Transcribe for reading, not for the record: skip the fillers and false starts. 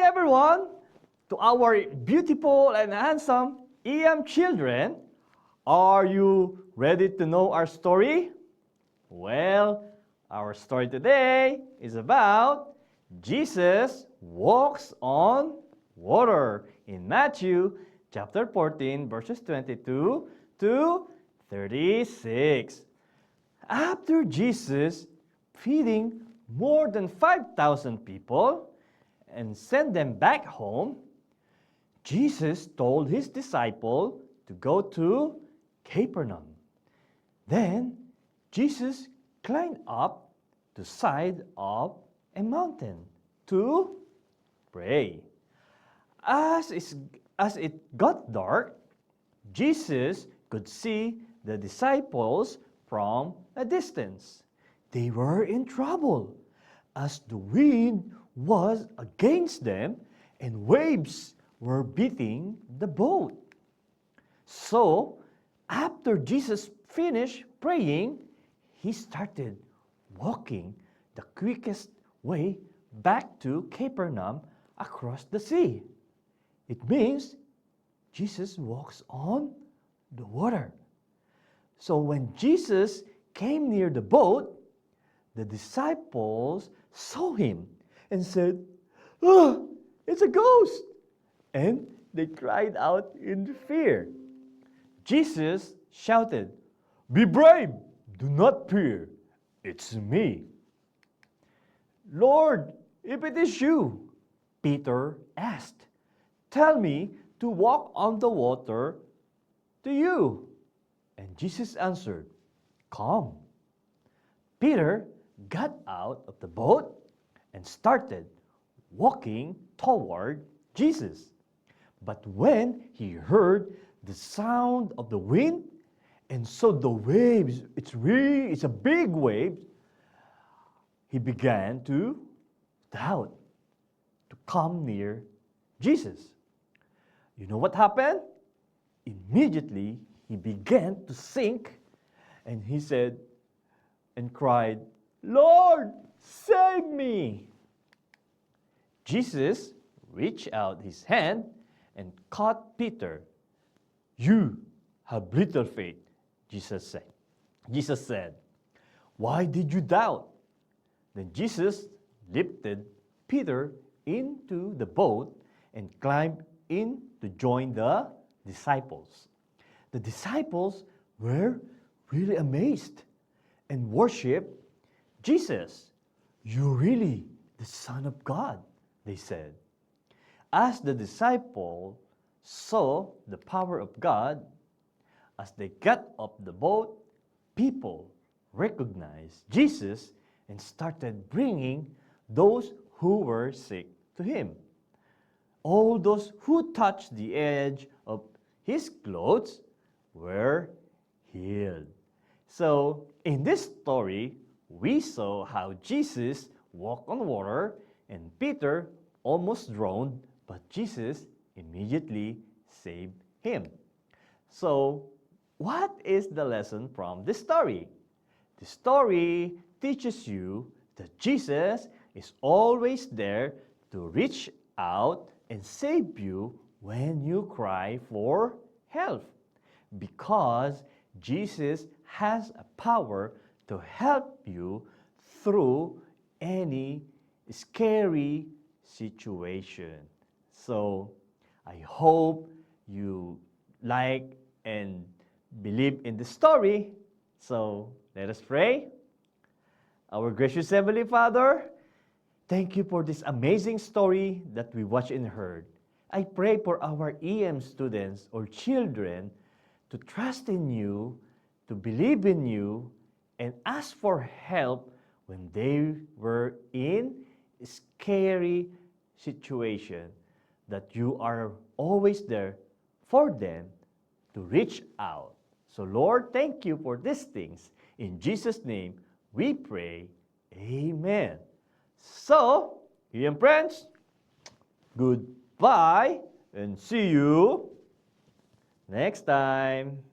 everyone, to our beautiful and handsome EM children. Are you ready to know our story? Well, our story today is about Jesus walks on water in Matthew chapter 14 verses 22 to 36. After Jesus feeding more than 5,000 people and sent them back home, Jesus told his disciple to go to Capernaum. Then Jesus climbed up the side of a mountain to pray. As it got dark, Jesus could see the disciples from a distance. They were in trouble, as the wind was against them and waves were beating the boat. So, after Jesus finished praying, he started walking the quickest way back to Capernaum across the sea. It means Jesus walks on the water. So when Jesus came near the boat, the disciples saw him and said, "Oh, it's a ghost!" And they cried out in fear. Jesus shouted, "Be brave! Do not fear! It's me." "Lord, if it is you," Peter asked, "tell me to walk on the water to you." And Jesus answered, "Come." Peter got out of the boat and started walking toward Jesus. But when he heard the sound of the wind and saw the waves, it's a big wave, he began to doubt to come near Jesus. You know what happened? Immediately he began to sink, and he said and cried, "Lord, save me!" Jesus reached out his hand and caught Peter. "You have little faith," Jesus said. Jesus said, "Why did you doubt?" Then Jesus lifted Peter into the boat and climbed in to join the disciples. The disciples were really amazed and worshiped Jesus. "You're really the Son of God," they said. As the disciples saw the power of God, as they got off the boat, people recognized Jesus and started bringing those who were sick to him. All those who touched the edge of his clothes were healed. So, in this story, we saw how Jesus walked on water and Peter almost drowned, but Jesus immediately saved him. So, what is the lesson from this story? The story teaches you that Jesus is always there to reach out and save you when you cry for help, because Jesus has a power to help you through any scary situation. So, I hope you like and believe in the story. So, let us pray. Our gracious Heavenly Father, thank you for this amazing story that we watched and heard. I pray for our EM students or children to trust in you, to believe in you, and ask for help when they were in a scary situation, that you are always there for them to reach out. So Lord, thank you for these things. In Jesus' name, we pray. Amen. So, EM friends, goodbye and see you next time.